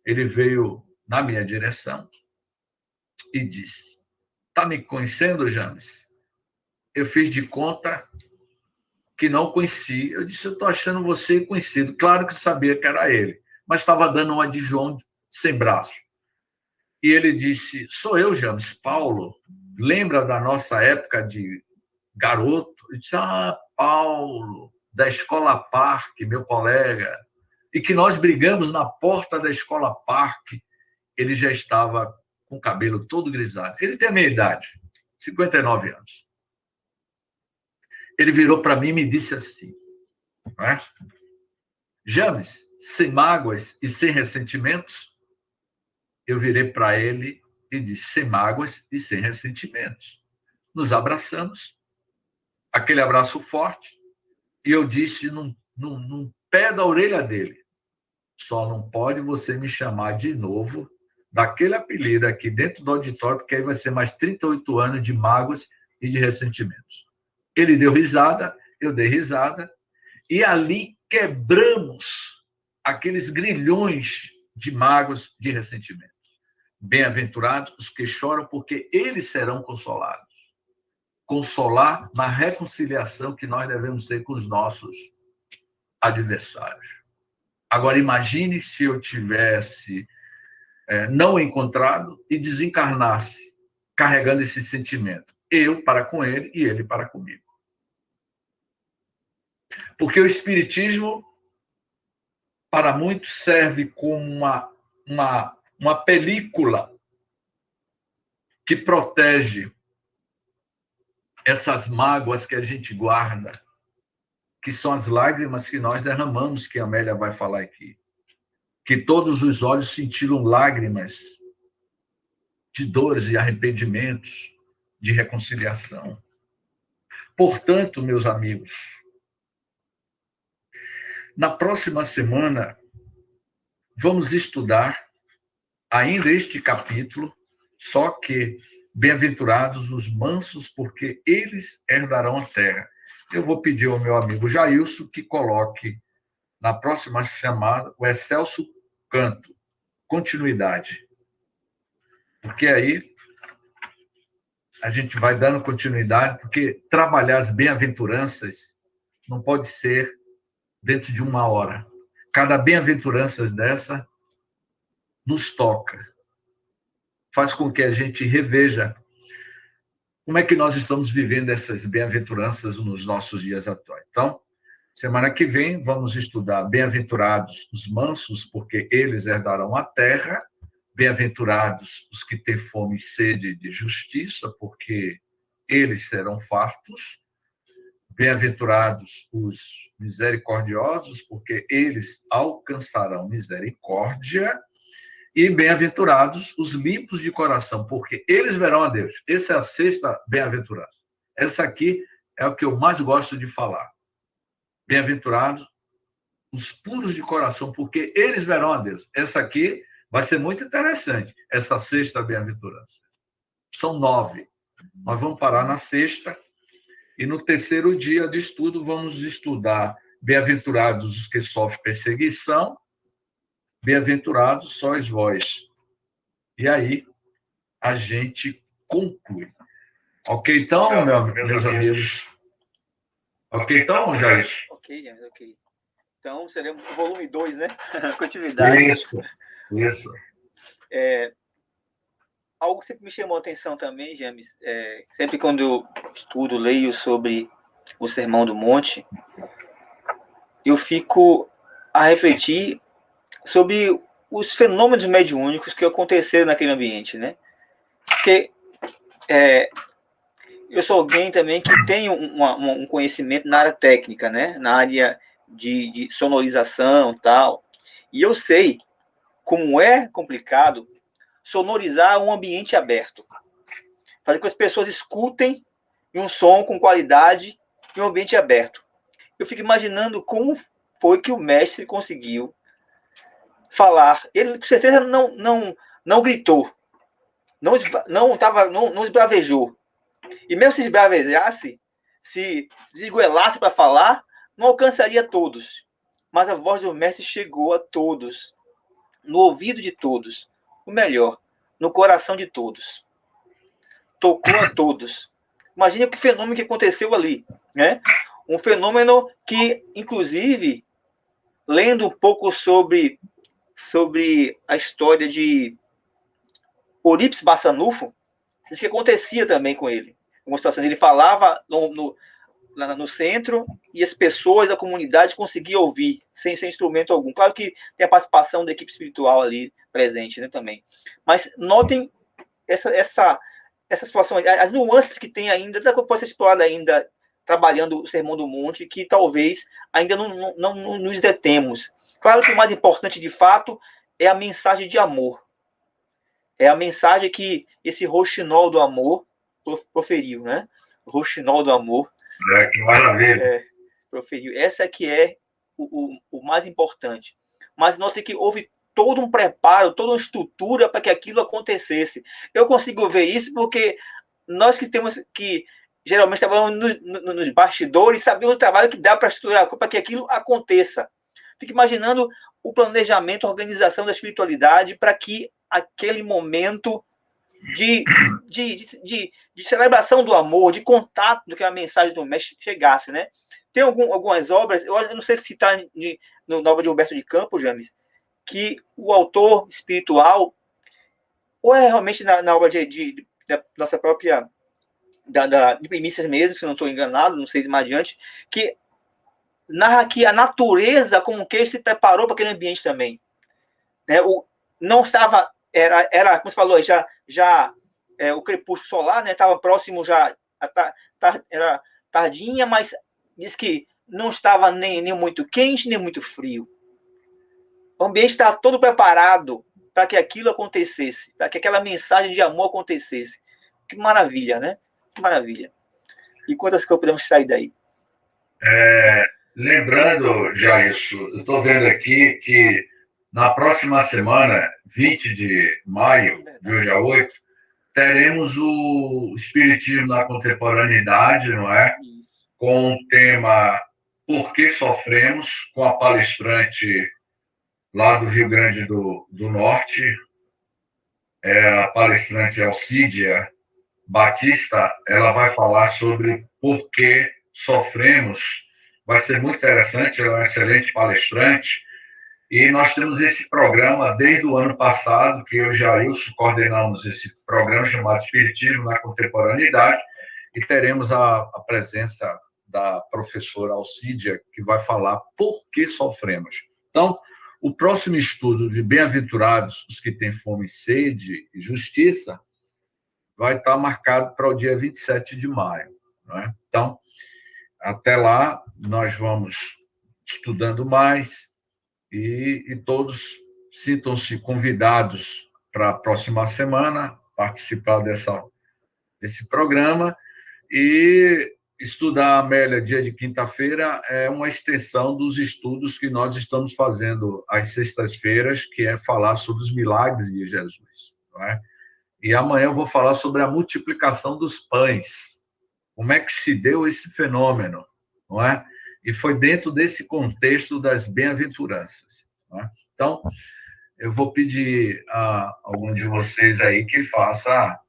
ele veio na minha direção e disse: "Está me conhecendo, James?" Eu fiz de conta que não conheci. Eu disse: "Eu estou achando você conhecido." Claro que sabia que era ele, mas estava dando uma de João sem braço. E ele disse: "Sou eu, James, Paulo. Lembra da nossa época de garoto?" Eu disse: "Ah, Paulo, da Escola Parque, meu colega. E que nós brigamos na porta da Escola Parque." Ele já estava com o cabelo todo grisalho. Ele tem a minha idade, 59 anos. Ele virou para mim e me disse assim, não é? "James, sem mágoas e sem ressentimentos?" Eu virei para ele e disse: "Sem mágoas e sem ressentimentos." Nos abraçamos, aquele abraço forte, e eu disse num pé da orelha dele: "Só não pode você me chamar de novo daquele apelido aqui dentro do auditório, porque aí vai ser mais 38 anos de mágoas e de ressentimentos." Ele deu risada, eu dei risada, e ali quebramos aqueles grilhões de mágoas, de ressentimentos. Bem-aventurados os que choram, porque eles serão consolados. Consolar na reconciliação que nós devemos ter com os nossos adversários. Agora, imagine se eu tivesse não encontrado e desencarnasse carregando esse sentimento. Eu para com ele e ele para comigo. Porque o Espiritismo, para muitos, serve como uma película que protege essas mágoas que a gente guarda, que são as lágrimas que nós derramamos, que a Amélia vai falar aqui. Que todos os olhos sentiram lágrimas de dores e arrependimentos, de reconciliação. Portanto, meus amigos, na próxima semana, vamos estudar ainda este capítulo, só que bem-aventurados os mansos, porque eles herdarão a terra. Eu vou pedir ao meu amigo Jailson que coloque na próxima chamada o excelso canto, continuidade. Porque aí a gente vai dando continuidade, porque trabalhar as bem-aventuranças não pode ser dentro de uma hora. Cada bem-aventurança dessa nos toca, faz com que a gente reveja como é que nós estamos vivendo essas bem-aventuranças nos nossos dias atuais. Então, semana que vem, vamos estudar bem-aventurados os mansos, porque eles herdarão a terra, bem-aventurados os que têm fome e sede de justiça, porque eles serão fartos, bem-aventurados os misericordiosos, porque eles alcançarão misericórdia, e bem-aventurados os limpos de coração, porque eles verão a Deus. Essa é a sexta bem-aventurança. Essa aqui é o que eu mais gosto de falar. Bem-aventurados os puros de coração, porque eles verão a Deus. Essa aqui vai ser muito interessante, essa sexta bem-aventurança. São 9. Nós vamos parar na sexta, e no terceiro dia de estudo vamos estudar bem-aventurados os que sofrem perseguição, bem-aventurados sois vós. E aí a gente conclui. Ok, então, meus amigos? Ok, então, Jair? Ok, James, ok. Então, seremos o volume 2, né? Continuidade. Isso. Algo que sempre me chamou a atenção também, James, sempre quando eu estudo, leio sobre o Sermão do Monte, eu fico a refletir sobre os fenômenos mediúnicos que aconteceram naquele ambiente, né? Porque eu sou alguém também que tem um conhecimento na área técnica, né? Na área de sonorização e tal. E eu sei como é complicado sonorizar um ambiente aberto. Fazer com que as pessoas escutem um som com qualidade em um ambiente aberto. Eu fico imaginando como foi que o mestre conseguiu falar. Ele, com certeza, não gritou. Não esbravejou. E mesmo se esbravejasse, se esgoelasse para falar, não alcançaria todos. Mas a voz do mestre chegou a todos, no ouvido de todos. O melhor, no coração de todos. Tocou a todos. Imagina que fenômeno que aconteceu ali, né? Um fenômeno que, inclusive, lendo um pouco sobre a história de Eurípides Barçanufo, isso que acontecia também com ele. Uma situação, ele falava no centro e as pessoas, a comunidade conseguiam ouvir sem instrumento algum. Claro que tem a participação da equipe espiritual ali presente, né, também. Mas notem essa situação, as nuances que tem ainda, da que pode ser explorada ainda trabalhando o Sermão do Monte, que talvez ainda não nos detemos. Claro que o mais importante, de fato, é a mensagem de amor. É a mensagem que esse roxinol do amor proferiu, né? Roxinol do amor. Que maravilha. Proferiu. Essa que é o mais importante. Mas note que houve todo um preparo, toda uma estrutura para que aquilo acontecesse. Eu consigo ver isso porque nós que temos que geralmente trabalhamos nos bastidores, sabemos o trabalho que dá para estruturar, para que aquilo aconteça. Fico imaginando o planejamento, a organização da espiritualidade para que aquele momento de celebração do amor, de contato do que a mensagem do mestre chegasse, né? Tem algumas obras, eu não sei se está na obra de Humberto de Campos, James, que o autor espiritual, ou é realmente na obra da nossa própria de Primícias mesmo, se não estou enganado, não sei mais adiante, que narra que a natureza como que ele se preparou para aquele ambiente também. Né? Não estava, era como você falou, já o crepúsculo solar, né? Estava próximo já, era tardinha, mas diz que não estava nem muito quente, nem muito frio. O ambiente estava todo preparado para que aquilo acontecesse, para que aquela mensagem de amor acontecesse. Que maravilha, né? Que maravilha. E quantas que podemos sair daí? Lembrando, Jailson, eu estou vendo aqui que na próxima semana, 20 de maio, de hoje a 8, teremos o Espiritismo na Contemporaneidade, não é? Isso. Com o tema Por que Sofremos, com a palestrante lá do Rio Grande do Norte, a palestrante Alcídia Batista. Ela vai falar sobre por que sofremos. Vai ser muito interessante, ela é uma excelente palestrante. E nós temos esse programa desde o ano passado, que eu e Jailson coordenamos esse programa chamado Espiritismo na Contemporaneidade, e teremos a presença da professora Alcídia, que vai falar por que sofremos. Então, o próximo estudo de Bem-aventurados os que têm fome, sede e justiça vai estar marcado para o dia 27 de maio. Não é? Então, até lá, nós vamos estudando mais e todos sintam-se convidados para a próxima semana participar desse programa. E estudar a Amélia dia de quinta-feira é uma extensão dos estudos que nós estamos fazendo às sextas-feiras, que é falar sobre os milagres de Jesus. Não é? E amanhã eu vou falar sobre a multiplicação dos pães. Como é que se deu esse fenômeno, não é? E foi dentro desse contexto das bem-aventuranças. Não é? Então, eu vou pedir a algum de vocês aí que faça,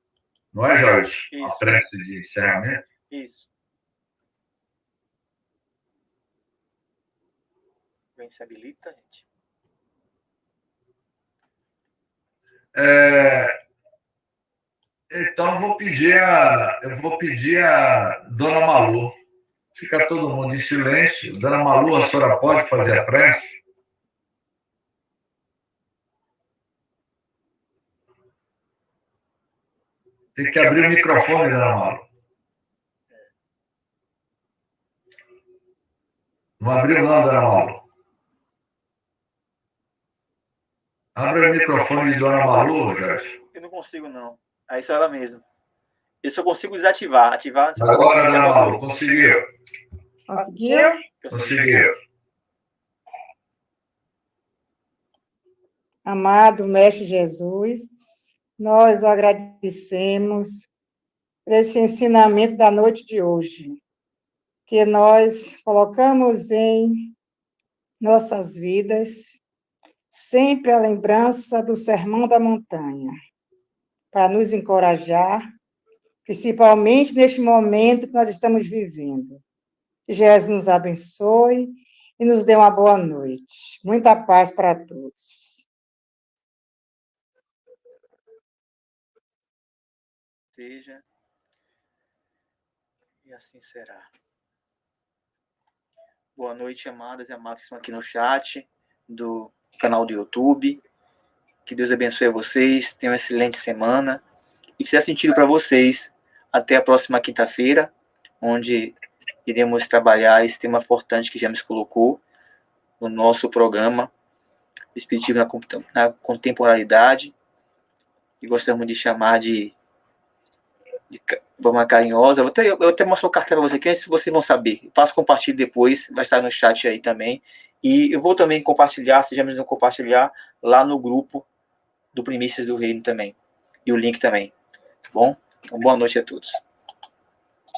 não é, Jorge? A prece de encerramento? Isso. Bem, se habilita, gente. Então, eu vou pedir a Dona Malu. Fica todo mundo em silêncio. Dona Malu, a senhora pode fazer a prece? Tem que abrir o microfone, Dona Malu. Não abriu não, Dona Malu. Abre o microfone de Dona Malu, Jorge. Eu não consigo, não. É isso ela mesmo. Eu só consigo desativar. Ativar. Agora, Dona Malu, conseguiu. Conseguiu? Conseguiu. Amado Mestre Jesus, nós o agradecemos por esse ensinamento da noite de hoje, que nós colocamos em nossas vidas sempre a lembrança do Sermão da Montanha, para nos encorajar, principalmente neste momento que nós estamos vivendo. Que Jesus nos abençoe e nos dê uma boa noite. Muita paz para todos. Seja. E assim será. Boa noite, amadas e amados que estão aqui no chat do canal do YouTube. Que Deus abençoe a vocês. Tenham uma excelente semana. E se fizer sentido para vocês, até a próxima quinta-feira, onde iremos trabalhar esse tema importante que James colocou no nosso programa Espiritismo na Contemporaneidade. E gostamos de chamar de forma carinhosa. Eu até mostro o cartão para você aqui, se vocês vão saber. Faço compartilho depois, vai estar no chat aí também. E eu vou também compartilhar, se já mesmo compartilhar, lá no grupo do Primícias do Reino também. E o link também. Tá bom? Então, boa noite a todos.